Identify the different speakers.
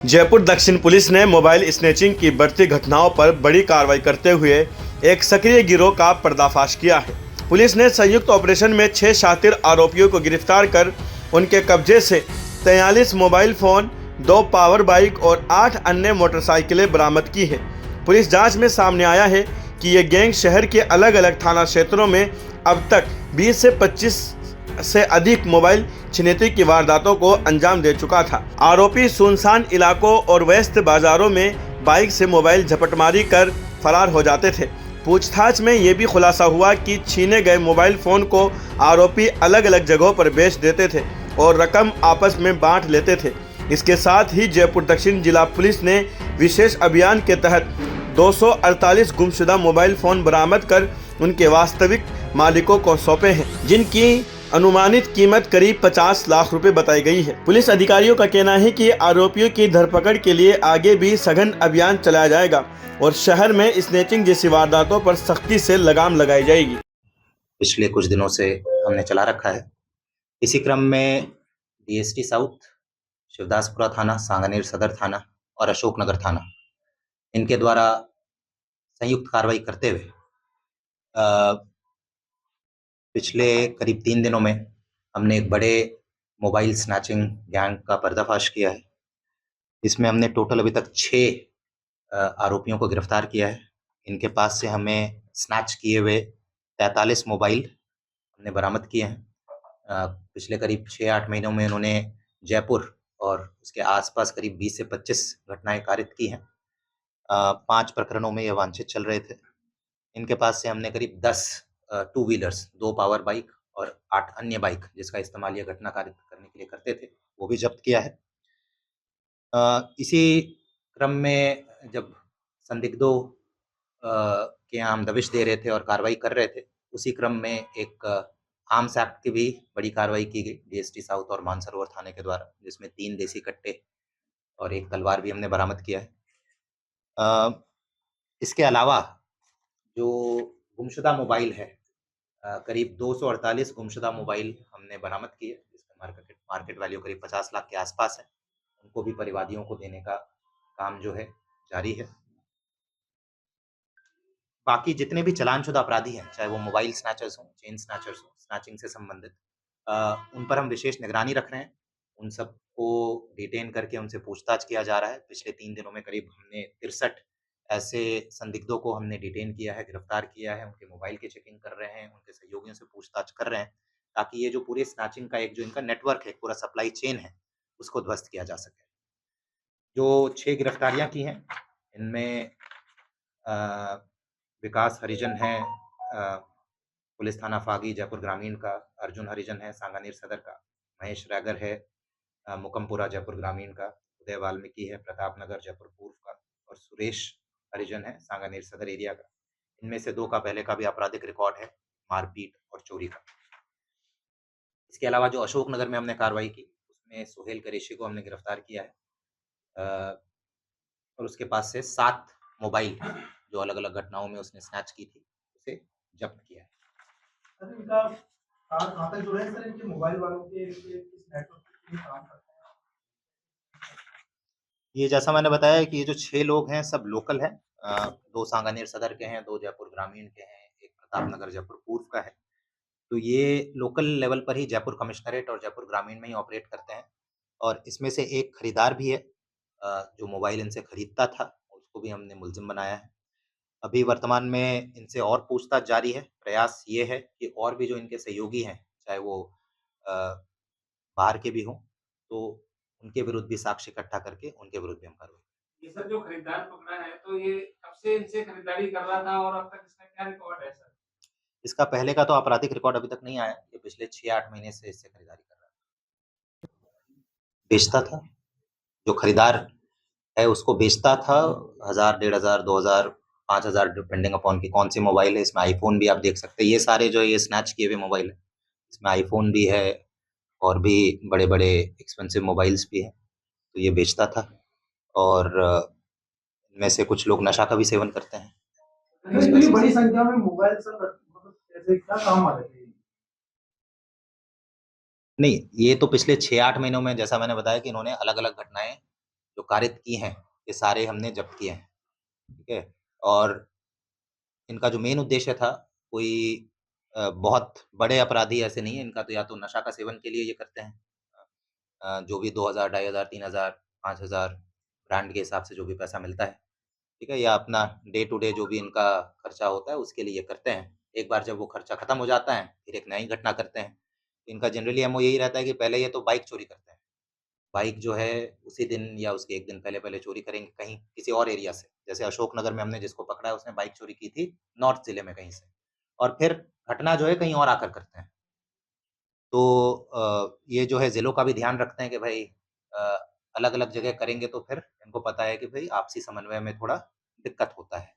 Speaker 1: जयपुर दक्षिण पुलिस ने mobile snatching की बढ़ती घटनाओं पर बड़ी कार्रवाई करते हुए एक सक्रिय गिरोह का पर्दाफाश किया है। पुलिस ने संयुक्त ऑपरेशन में 6 शातिर आरोपियों को गिरफ्तार कर उनके कब्जे से 43 मोबाइल फोन, 2 पावर बाइक और 8 अन्य मोटरसाइकिलें बरामद की है। पुलिस जांच में सामने आया है कि ये गैंग शहर के अलग अलग थाना क्षेत्रों में अब तक 20 से 25 से अधिक मोबाइल छिनैती की वारदातों को अंजाम दे चुका था। आरोपी सुनसान इलाकों और व्यस्त बाजारों में बाइक से मोबाइल झपटमारी कर फरार हो जाते थे। पूछताछ में ये भी खुलासा हुआ कि छीने गए मोबाइल फोन को आरोपी अलग अलग जगहों पर बेच देते थे और रकम आपस में बांट लेते थे। इसके साथ ही जयपुर दक्षिण जिला पुलिस ने विशेष अभियान के तहत 248 गुमशुदा मोबाइल फोन बरामद कर उनके वास्तविक मालिकों को सौंपे हैं, जिनकी अनुमानित कीमत करीब 50 लाख रुपए बताई गई है। पुलिस अधिकारियों का कहना है कि आरोपियों की धरपकड़ के लिए आगे भी सघन अभियान चलाया जाएगा और शहर में स्नैचिंग जैसी वारदातों पर सख्ती से लगाम लगाई जाएगी।
Speaker 2: पिछले कुछ दिनों से हमने चला रखा है। इसी क्रम में डीएसटी साउथ, शिवदासपुरा थाना, सांगानेर सदर थाना और अशोकनगर थाना, इनके द्वारा संयुक्त कार्रवाई करते हुए पिछले करीब 3 दिनों में हमने एक बड़े मोबाइल स्नैचिंग गैंग का पर्दाफाश किया है। इसमें हमने टोटल अभी तक 6 आरोपियों को गिरफ्तार किया है। इनके पास से हमें स्नैच किए हुए 43 मोबाइल हमने बरामद किए हैं। पिछले करीब 6-8 महीनों में इन्होंने जयपुर और उसके आसपास करीब 20 से 25 घटनाएं कारित की हैं। 5 प्रकरणों में ये वांछित चल रहे थे। इनके पास से हमने करीब 10 टू व्हीलर्स, 2 पावर बाइक और 8 अन्य बाइक जिसका इस्तेमाल ये घटना कारित करने के लिए करते थे, वो भी जब्त किया है। इसी क्रम में जब संदिग्धों के यहाँ हम दबिश दे रहे थे और कार्रवाई कर रहे थे, उसी क्रम में एक आर्म्स एक्ट की भी बड़ी कार्रवाई की गई डीएसटी साउथ और मानसरोवर थाने के द्वारा, जिसमें 3 देसी कट्टे और 1 तलवार भी हमने बरामद किया है। इसके अलावा जो गुमशुदा मोबाइल है, करीब 248 गुमशुदा मोबाइल हमने बरामद किए, जिसका मार्केट वैल्यू करीब 50 लाख के आसपास है। उनको भी परिवादियों को देने का काम जो है जारी है। बाकी जितने भी चालानशुदा अपराधी हैं, चाहे वो मोबाइल स्नैचर्स हों, चेन स्नैचर्स हों, स्नैचिंग से संबंधित, उन पर हम विशेष निगरानी रख रहे हैं। उन सबको डिटेन करके उनसे पूछताछ किया जा रहा है। पिछले 3 दिनों में करीब हमने 63 ऐसे संदिग्धों को हमने डिटेन किया है, गिरफ्तार किया है। उनके मोबाइल की चेकिंग कर रहे हैं, उनके सहयोगियों से पूछताछ कर रहे हैं, ताकि ये जो पूरे स्नैचिंग का एक जो इनका नेटवर्क है, पूरा सप्लाई चेन है, उसको ध्वस्त किया जा सके। जो 6 गिरफ्तारियां की हैं, इनमें विकास हरिजन है पुलिस थाना फागी जयपुर ग्रामीण का, अर्जुन हरिजन है सांगानेर सदर का, महेश रैगर है मुकमपुरा जयपुर ग्रामीण का, उदय वाल्मीकि है प्रतापनगर जयपुर पूर्व का और सुरेश हरिजन है सांगानेर सदर एरिया का। इनमें से 2 का पहले का भी आपराधिक रिकॉर्ड है, मारपीट और चोरी का। इसके अलावा जो अशोकनगर में हमने कार्रवाई की, उसमें सोहेल करेशी को हमने गिरफ्तार किया है और उसके पास से 7 मोबाइल जो अलग अलग घटनाओं में उसने स्नैच की थी, उसे जब्त किया है।
Speaker 3: सर इनका कहाँ तक जुड़े हैं सर, इनके मोबाइल वालों के इस नेटवर्क पे काम करते हैं?
Speaker 2: ये जैसा मैंने बताया कि ये जो 6 लोग हैं सब लोकल हैं। 2 सांगानेर सदर के हैं, 2 जयपुर ग्रामीण के हैं, 1 प्रतापनगर जयपुर पूर्व का है। तो ये लोकल लेवल पर ही जयपुर कमिश्नरेट और जयपुर ग्रामीण में ही ऑपरेट करते हैं और इसमें से एक खरीदार भी है जो मोबाइल इनसे खरीदता था, उसको भी हमने मुलजिम बनाया है। अभी वर्तमान में इनसे और पूछताछ जारी है। प्रयास ये है कि और भी जो इनके सहयोगी हैं, चाहे वो बाहर के भी हों, तो उनके विरुद्ध भी साक्ष्य इकट्ठा करके उनके विरुद्ध भी हम कार्रवाई।
Speaker 4: ये सर जो खरीदार पकड़ा है, तो ये कब से इनसे खरीदारी कर रहा था और अब तक इसका क्या रिकॉर्ड है सर?
Speaker 2: इसका पहले का तो आपराधिक रिकॉर्ड अभी तक नहीं आया। ये पिछले 6-8 महीने से इससे खरीदारी कर रहा है। बेचता था, जो खरीदार है उसको बेचता था 1000, 1500, 2000, 5000 डिपेंडिंग अपॉन कि कौन सी मोबाइल है। इसमें आईफोन भी आप देख सकते हैं। ये सारे जो ये स्नैच किए हुए मोबाइल है, इसमें आईफोन भी है और भी बड़े-बड़े एक्सपेंसिव मोबाइल्स भी हैं। तो ये बेचता था और इनमें से कुछ लोग नशा का भी सेवन करते हैं।
Speaker 3: इतनी बड़ी संख्या में मोबाइल सर मतलब कैसे क्या काम आ रहे थे?
Speaker 2: नहीं, ये तो पिछले 6-8 महीनों में जैसा मैंने बताया कि इन्होंने अलग-अलग घटनाएँ जो कारित की हैं, ये सारे हमने जब्त किए हैं, ठीक है? और इनका जो मेन उद्देश्य था, कोई बहुत बड़े अपराधी ऐसे नहीं हैं, इनका तो या तो नशा का सेवन के लिए ये करते हैं, जो भी 2000, 2500, 3000, 5000 ब्रांड के हिसाब से जो भी पैसा मिलता है, ठीक है? या अपना डे टू डे जो भी इनका खर्चा होता है, उसके लिए ये करते हैं। एक बार जब वो खर्चा खत्म हो जाता है, फिर एक नई घटना करते हैं। इनका जनरली एमओ यही रहता है कि पहले ये तो बाइक चोरी करते हैं। बाइक जो है उसी दिन या उसके 1 दिन पहले चोरी करेंगे कहीं किसी और एरिया से। जैसे अशोकनगर में हमने जिसको पकड़ा है उसने बाइक चोरी की थी नॉर्थ ज़िले में कहीं से और फिर घटना जो है कहीं और आकर करते हैं। तो ये जो है ज़िलों का भी ध्यान रखते हैं कि भई अ, अलग-अलग जगह करेंगे तो फिर इनको पता है कि भई आपसी समन्वय में थोड़ा दिक्कत होता है।